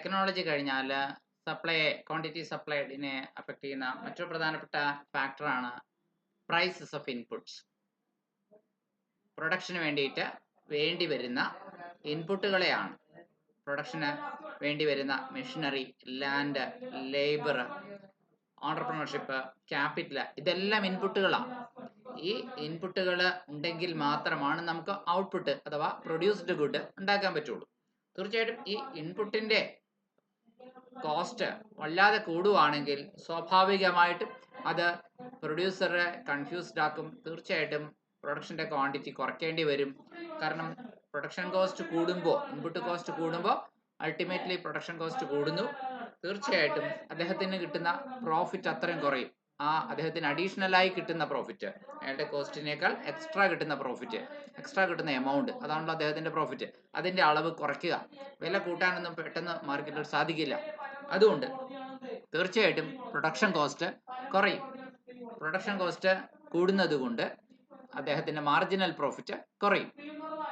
Technology കഴിഞ്ഞാൽ quantity സപ്ലൈഡിനെ affect ചെയ്യുന്ന മറ്റൊരു പ്രധാനപ്പെട്ട ഫാക്ടറാണ് പ്രൈസസ് ഓഫ് ഇൻപുട്സ്. പ്രൊഡക്ഷന് വേണ്ടിയിട്ട് വേണ്ടി വരുന്ന ഇൻപുട്ടുകളെയാണ്, പ്രൊഡക്ഷന് വേണ്ടി വരുന്ന machinery, land, labour, entrepreneurship, capital, ഇതെല്ലാം ഇൻപുട്ടുകളാണ്. ഈ ഇൻപുട്ടുകൾ ഉണ്ടെങ്കിൽ മാത്രമാണ് നമുക്ക് ഔട്ട്പുട്ട് അഥവാ പ്രൊഡ്യൂസ്ഡ് ഗുഡ് ഉണ്ടാക്കാൻ പറ്റുള്ളൂ. തീർച്ചയായിട്ടും ഈ ഇൻപുട്ടിന്റെ കോസ്റ്റ് വല്ലാതെ കൂടുവാണെങ്കിൽ സ്വാഭാവികമായിട്ടും അത് പ്രൊഡ്യൂസറെ കൺഫ്യൂസ്ഡ് ആക്കും. തീർച്ചയായിട്ടും പ്രൊഡക്ഷന്റെ ക്വാണ്ടിറ്റി കുറയ്ക്കേണ്ടി വരും. കാരണം പ്രൊഡക്ഷൻ കോസ്റ്റ് കൂടുമ്പോൾ, ഇൻപുട്ട് കോസ്റ്റ് കൂടുമ്പോൾ അൾട്ടിമേറ്റ്ലി പ്രൊഡക്ഷൻ കോസ്റ്റ് കൂടുന്നു. തീർച്ചയായിട്ടും അദ്ദേഹത്തിന് കിട്ടുന്ന പ്രോഫിറ്റ് അത്രയും കുറയും. അദ്ദേഹത്തിന് അഡീഷണൽ ആയി കിട്ടുന്ന പ്രോഫിറ്റ്, അയാളുടെ കോസ്റ്റിനേക്കാൾ എക്സ്ട്രാ കിട്ടുന്ന പ്രോഫിറ്റ്, എക്സ്ട്രാ കിട്ടുന്ന എമൗണ്ട്, അതാണല്ലോ അദ്ദേഹത്തിന്റെ പ്രോഫിറ്റ്, അതിന്റെ അളവ് കുറയ്ക്കുക. വില കൂട്ടാനൊന്നും പെട്ടെന്ന് മാർക്കറ്റിൽ സാധിക്കില്ല. അതുകൊണ്ട് തീർച്ചയായിട്ടും പ്രൊഡക്ഷൻ കോസ്റ്റ് കുറയും. പ്രൊഡക്ഷൻ കോസ്റ്റ് കൂടുന്നത് കൊണ്ട് അദ്ദേഹത്തിന്റെ മാർജിനൽ പ്രോഫിറ്റ് കുറയും.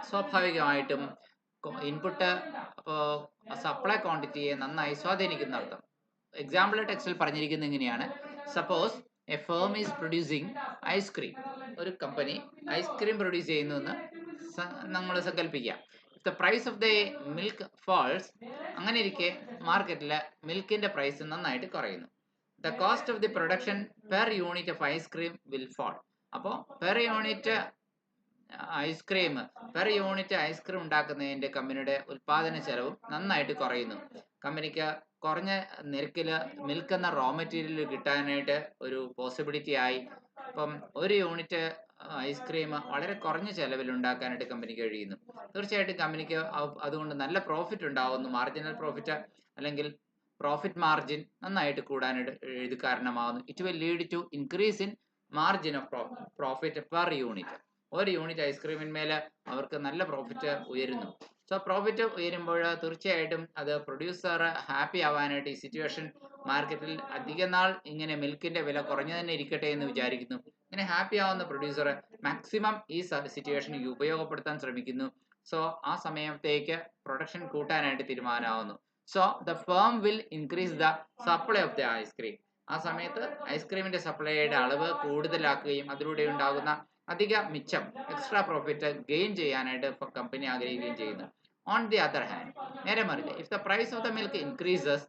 സ്വാഭാവികമായിട്ടും ഇൻപുട്ട് സപ്ലൈ ക്വാണ്ടിറ്റിയെ നന്നായി സ്വാധീനിക്കുന്ന അർത്ഥം. എക്സാമ്പിൾ ടെക്സ്റ്റിൽ പറഞ്ഞിരിക്കുന്നത് ഇങ്ങനെയാണ്: suppose a firm is producing ice cream. ഒരു കമ്പനി ഐസ്ക്രീം പ്രൊഡ്യൂസ് ചെയ്യുന്നു എന്ന് നമ്മൾ സങ്കല്പിക്കുക. If the price of the milk falls, അങ്ങനെ ഇരിക്കെ മാർക്കറ്റിൽ മിൽക്കിന്റെ പ്രൈസ് നന്നായിട്ട് കുറയുന്നു. The cost of the production per unit of ice cream will fall. അപ്പോൾ പെർ യൂണിറ്റ് ഐസ്ക്രീം ഉണ്ടാക്കുന്നതിന്റെ കമ്പനിയുടെ ഉൽപാദന ചെലവും നന്നായിട്ട് കുറയുന്നു. കമ്പനിക്ക് കുറഞ്ഞ നിരക്കിൽ മിൽക്ക് എന്ന റോ മെറ്റീരിയൽ കിട്ടാനായിട്ട് ഒരു പോസിബിലിറ്റി ആയി. അപ്പം ഒരു യൂണിറ്റ് ഐസ്ക്രീം വളരെ കുറഞ്ഞ ചെലവിൽ ഉണ്ടാക്കാനായിട്ട് കമ്പനിക്ക് കഴിയുന്നു. തീർച്ചയായിട്ടും കമ്പനിക്ക് അതുകൊണ്ട് നല്ല പ്രോഫിറ്റ് ഉണ്ടാവുന്നു. മാർജിനൽ പ്രോഫിറ്റ് അല്ലെങ്കിൽ പ്രോഫിറ്റ് മാർജിൻ നന്നായിട്ട് കൂടാനായിട്ട് ഇത് കാരണമാകുന്നു. It will lead to increase in margin of profit per unit. ഒരു യൂണിറ്റ് ഐസ്ക്രീമിന്മേൽ അവർക്ക് നല്ല പ്രോഫിറ്റ് ഉയരുന്നു. സോ പ്രോഫിറ്റ് ഉയരുമ്പോൾ തീർച്ചയായിട്ടും അത് പ്രൊഡ്യൂസർ ഹാപ്പി ആവാനായിട്ട് ഈ സിറ്റുവേഷൻ മാർക്കറ്റിൽ അധിക നാൾ ഇങ്ങനെ മിൽക്കിന്റെ വില കുറഞ്ഞു തന്നെ ഇരിക്കട്ടെ എന്ന് വിചാരിക്കുന്നു. ഇങ്ങനെ ഹാപ്പി ആവുന്ന പ്രൊഡ്യൂസർ മാക്സിമം ഈ സിറ്റുവേഷൻ ഉപയോഗപ്പെടുത്താൻ ശ്രമിക്കുന്നു. സോ ആ സമയത്തേക്ക് പ്രൊഡക്ഷൻ കൂട്ടാനായിട്ട് തീരുമാനമാവുന്നു. So the firm will increase the supply of the ice cream. ആ സമയത്ത് ഐസ്ക്രീമിന്റെ സപ്ലൈയുടെ അളവ് കൂടുതലാക്കുകയും അതിലൂടെ ഉണ്ടാകുന്ന അധിക മിച്ചം, എക്സ്ട്രാ പ്രോഫിറ്റ് ഗെയിൻ ചെയ്യാനായിട്ട് കമ്പനി ആഗ്രഹിക്കുകയും ചെയ്യുന്നു. ഓൺ ദി അതർ ഹാൻഡ്, നേരെ മറിച്ച്, if the price of the milk increases,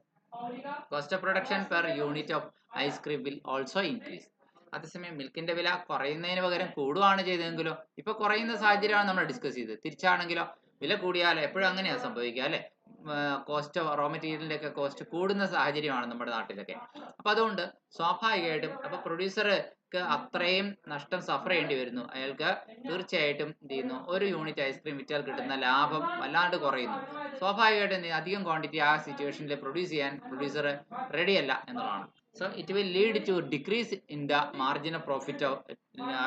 cost of production per unit of ice cream will also increase. അതേസമയം മിൽക്കിന്റെ വില കുറയുന്നതിന് പകരം കൂടുകയാണ് ചെയ്തതെങ്കിലോ, ഇപ്പൊ കുറയുന്ന സാഹചര്യമാണ് നമ്മൾ ഡിസ്കസ് ചെയ്തത്. തിരിച്ചാണെങ്കിലോ, വില കൂടിയാൽ എപ്പോഴും അങ്ങനെയാണ് സംഭവിക്കുക അല്ലെ? കോസ്റ്റ് റോ മെറ്റീരിയലിന്റെ ഒക്കെ കോസ്റ്റ് കൂടുന്ന സാഹചര്യമാണ് നമ്മുടെ നാട്ടിലൊക്കെ. അപ്പൊ അതുകൊണ്ട് സ്വാഭാവികമായിട്ടും അപ്പൊ പ്രൊഡ്യൂസർക്ക് അത്രയും നഷ്ടം സഫർ ചെയ്യേണ്ടി വരുന്നു. അയാൾക്ക് തീർച്ചയായിട്ടും എന്ത് ചെയ്യുന്നു, ഒരു യൂണിറ്റ് ഐസ്ക്രീം വിറ്റാൽ കിട്ടുന്ന ലാഭം വല്ലാണ്ട് കുറയുന്നു. സ്വാഭാവികമായിട്ടും അധികം ക്വാണ്ടിറ്റി ആ സിറ്റുവേഷനിൽ പ്രൊഡ്യൂസ് ചെയ്യാൻ പ്രൊഡ്യൂസർ റെഡിയല്ല എന്നുള്ളതാണ്. So it will lead to decrease in the margin of profit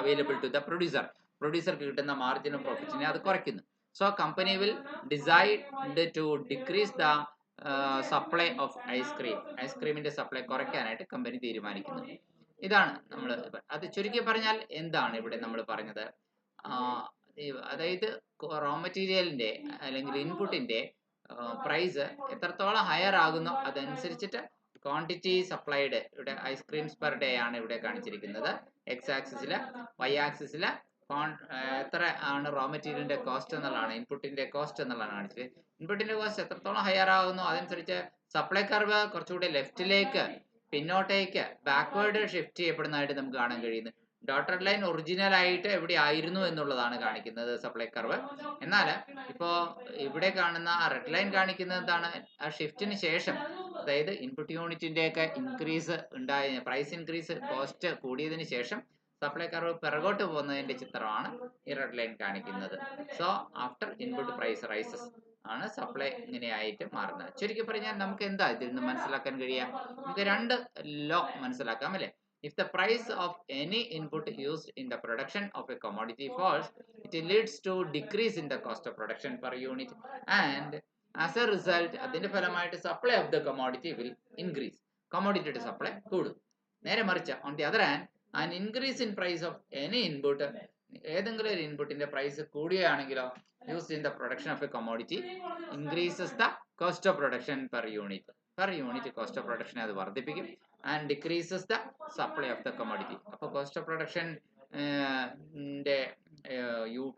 available to the producer. പ്രൊഡ്യൂസർക്ക് കിട്ടുന്ന മാർജിൻ ഓഫ് പ്രോഫിറ്റിനെ അത് കുറയ്ക്കുന്നു. So company will decide to decrease the supply of ice cream. ഐസ്ക്രീമിന്റെ സപ്ലൈ കുറയ്ക്കാനായിട്ട് കമ്പനി തീരുമാനിക്കുന്നു. ഇതാണ് നമ്മൾ അത് ചുരുക്കി പറഞ്ഞാൽ എന്താണ് ഇവിടെ നമ്മൾ പറഞ്ഞത്? അതായത് റോ മെറ്റീരിയലിന്റെ അല്ലെങ്കിൽ ഇൻപുട്ടിന്റെ പ്രൈസ് എത്രത്തോളം ഹയർ ആകുന്നോ അതനുസരിച്ചിട്ട് ക്വാണ്ടിറ്റി സപ്ലൈഡ്, ഇവിടെ ഐസ്ക്രീംസ് പെർ ഡേ ആണ് ഇവിടെ കാണിച്ചിരിക്കുന്നത്. എക്സ് ആക്സിസില്, വൈ ആക്സിസില് എത്ര ആണ് റോ മെറ്റീരിയലിന്റെ കോസ്റ്റ് എന്നുള്ളതാണ്, ഇൻപുട്ടിന്റെ കോസ്റ്റ് എന്നുള്ളതാണ് കാണിച്ചത്. ഇൻപുട്ടിന്റെ കോസ്റ്റ് എത്രത്തോളം ഹയർ ആകുന്നു അതനുസരിച്ച് സപ്ലൈ കർവ് കുറച്ചുകൂടി ലെഫ്റ്റിലേക്ക്, പിന്നോട്ടേക്ക്, ബാക്ക്വേർഡ് ഷിഫ്റ്റ് ചെയ്യപ്പെടുന്നതായിട്ട് നമുക്ക് കാണാൻ കഴിയുന്നു. ഡോട്ടഡ് ലൈൻ ഒറിജിനൽ ആയിട്ട് എവിടെ ആയിരുന്നു എന്നുള്ളതാണ് കാണിക്കുന്നത് സപ്ലൈ കർവ്. എന്നാൽ ഇപ്പോ ഇവിടെ കാണുന്ന ആ റെഡ് ലൈൻ കാണിക്കുന്നത് എന്താണ്? ആ ഷിഫ്റ്റിന് ശേഷം, അതായത് ഇൻപുട്ട് യൂണിറ്റിന്റെ ഒക്കെ ഇൻക്രീസ് ഉണ്ടായ, പ്രൈസ് ഇൻക്രീസ്, കോസ്റ്റ് കൂടിയതിന് ശേഷം സപ്ലൈ കർവ് പിറകോട്ട് പോകുന്നതിന്റെ ചിത്രമാണ് ഈ റെഡ് ലൈൻ കാണിക്കുന്നത്. So after input price rises ആണ് സപ്ലൈ ഇങ്ങനെയായിട്ട് മാറുന്നത്. ചുരുക്കി പറഞ്ഞാൽ നമുക്ക് എന്താ ഇതിൽ നിന്ന് മനസ്സിലാക്കാൻ കഴിയുക? നമുക്ക് രണ്ട് ലോ മനസ്സിലാക്കാം അല്ലെ? If the price of any input used in the production of a commodity falls, it leads to decrease in the cost of production per unit, and as a result, അതിന്റെ ഫലമായിട്ട് supply of the commodity will increase. കമ്മോഡിറ്റിയുടെ supply കൂടും. നേരെ മറിച്ച് on the other hand, an increase in price of any input, ഏതെങ്കിലും ഒരു ഇൻപുട്ടിന്റെ price കൂടുകയാണെങ്കിലോ, used in the production of a commodity increases the cost of production per unit cost of പ്രൊഡക്ഷനെ അത് വർദ്ധിപ്പിക്കും and decreases the supply of the commodity. അപ്പോൾ cost of production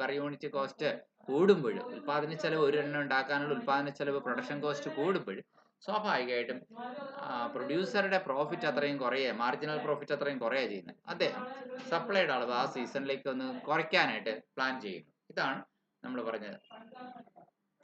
per unit cost കൂടുമ്പോൾ, ഉൽപ്പാദന ചെലവ് ഒരെണ്ണം ഉണ്ടാക്കാനുള്ള ഉൽപ്പാദന ചെലവ് പ്രൊഡക്ഷൻ കോസ്റ്റ് കൂടുമ്പോൾ സ്വാഭാവികമായിട്ടും പ്രൊഡ്യൂസറുടെ പ്രോഫിറ്റ് അത്രയും കുറയുക, മാർജിനൽ പ്രോഫിറ്റ് അത്രയും കുറയുക ചെയ്യുന്നത്. അദ്ദേഹം സപ്ലൈയുടെ അളവ് ആ സീസണിലേക്ക് ഒന്ന് കുറയ്ക്കാനായിട്ട് പ്ലാൻ ചെയ്യുന്നു. ഇതാണ് നമ്മൾ പറഞ്ഞത്.